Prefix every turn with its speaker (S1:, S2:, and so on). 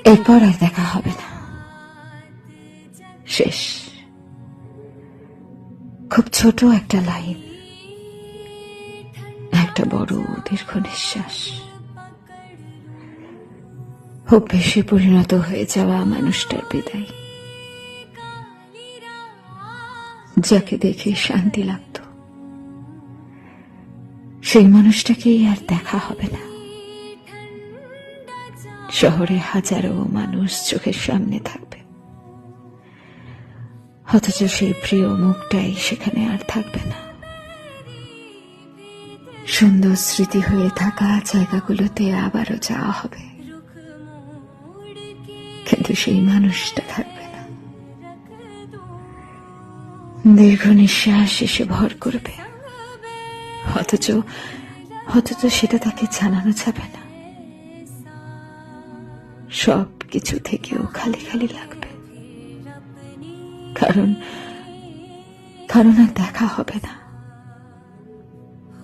S1: এরপর আর দেখা হবে না, শেষ। খুব ছোট একটা লাইন, একটা বড় দীর্ঘ নিঃশ্বাস, অভ্যেসে পরিণত হয়ে যাওয়া মানুষটার বিদায়, যাকে দেখে শান্তি লাগত, সেই মানুষটাকেই আর দেখা হবে না। শহরে হাজারো মানুষ চোখের সামনে থাকবে, অথচ সেই প্রিয় মুখটাই সেখানে আর থাকবে না। সুন্দর স্মৃতি হয়ে থাকা জায়গাগুলোতে আবারও যাওয়া হবে, কিন্তু সেই মানুষটা থাকবে না। দীর্ঘ নিঃশ্বাস এসে ভর করবে, অথচ সেটা তাকে জানানো যাবে না। সব কিছু থেকেও খালি খালি লাগবে, কারণ আর দেখা হবে না।